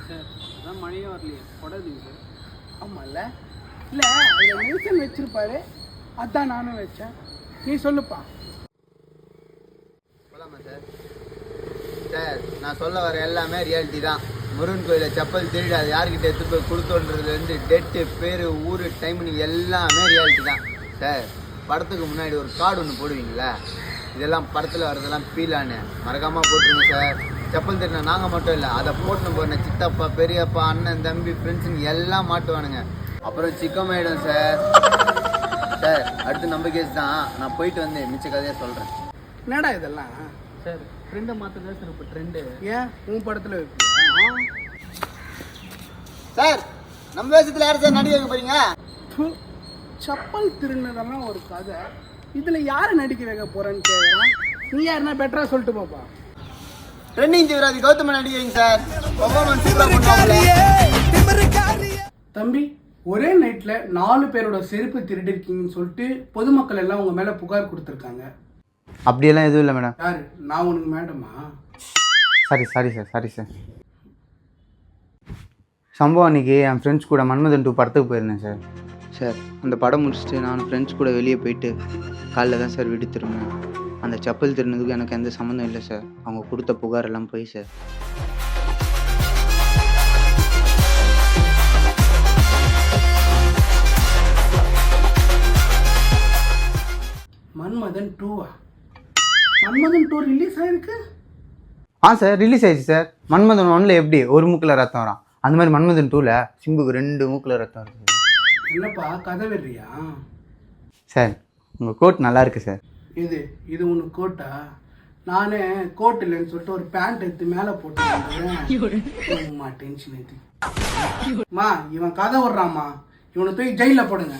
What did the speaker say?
Sir அதான் மழையே வரலையே கொடாதுங்க சார். ஆமாம்ல இல்லை அதில் நெல்சன் வச்சிருப்பாரு, அதான் நானும் வச்சேன். நீ சொல்லுப்பா. போலாமா சார்? சார் நான் சொல்ல வர எல்லாமே ரியாலிட்டி தான். முருகன் கோயிலில் செப்பல் திருடாது யார்கிட்ட எடுத்து போய் கொடுத்தோன்றதுலேருந்து டேட்டு பேர் ஊர் டைமிங் எல்லாமே ரியாலிட்டி தான் சார். படத்துக்கு முன்னாடி ஒரு கார்டு ஒன்று போடுவீங்களா, இதெல்லாம் படத்தில் வரதெல்லாம் ஃபீலானு மறக்காமல் போட்டுருங்க சார். செப்பல் திருடினா நாங்கள் மட்டும் இல்லை, அதை போட்டுன்னு போன சித்தப்பா பெரியப்பா அண்ணன் தம்பி ஃப்ரெண்ட்ஸுங்க எல்லாம் மாட்டுவானுங்க. அப்புறம் சிக்கமாயிடும் சார். சார் அடுத்து நம்ம கேஸ் தான், நான் போயிட்டு வந்து மிச்ச கதையாக சொல்கிறேன். என்னடா இதெல்லாம்? சார் ட்ரெண்டை மாற்றுறதா சார் இப்போ ட்ரெண்டு. ஏன் உன் படத்தில் வைப்பியா? சார் நம்ம வேஷத்தில் யார் சார் நடிக்க வைக்க போறீங்க? செப்பல் திருநதெல்லாம் ஒரு கதை, இதில் யாரை நடிக்க வைக்க போகிறேன்னு கேட்குறான். நீ யாருன்னா பெட்டராக சொல்லிட்டு போப்பா. ட்ரெண்டிங் தீவிரவாதி கௌதம நடிக்க வைங்க சார். பர்ஃபார்மன்ஸ் தம்பி, ஒரே நைட்டில் 4 பேரோட செருப்பு திருடிருக்கீங்கன்னு சொல்லிட்டு பொதுமக்கள் எல்லாம் உங்கள் மேலே புகார் கொடுத்துருக்காங்க. அப்படியெல்லாம் எதுவும் இல்லை மேடம். யார்? நான் உனக்கு மேடமா? Sorry sir. சம்பவம் அன்றைக்கி என் ஃப்ரெண்ட்ஸ் கூட மன்மதன் 2 படத்துக்கு போயிருந்தேன் சார். சார் அந்த படம் முடிச்சுட்டு நான் ஃப்ரெண்ட்ஸ் கூட வெளியே போயிட்டு காலைல தான் சார் வீடு திரும்பினேன். அந்த செப்பல் திருநதுக்கு எனக்கு எந்த சம்மந்தம் இல்லை சார். அவங்க கொடுத்த புகார் எல்லாம் போய் சார். மன்மதன் 2வா? மன்மதன் 2 ரிலீஸ் ஆயிருக்கு? சார் ரிலீஸ் ஆயிடுச்சு சார். மன்மதன் 1ல் எப்படி ஒரு மூக்கில் ரத்தம் வரும், அந்த மாதிரி மன்மதன் 2ல் சிம்புக்கு 2 மூக்கில் ரத்தம் வருது. என்னப்பா கதை வெறியா? சார் உங்கள் கோட் நல்லா இருக்கு சார். இது உனக்கு கோட்டா? நானே கோட் இல்லைன்னு சொல்லிட்டு ஒரு பேண்ட் எடுத்து மேலே போட்டு டென்ஷன் ஏற்றி இவன் கதை விடுறாம்மா, இவனை தூக்கி ஜெயிலில் போடுங்க.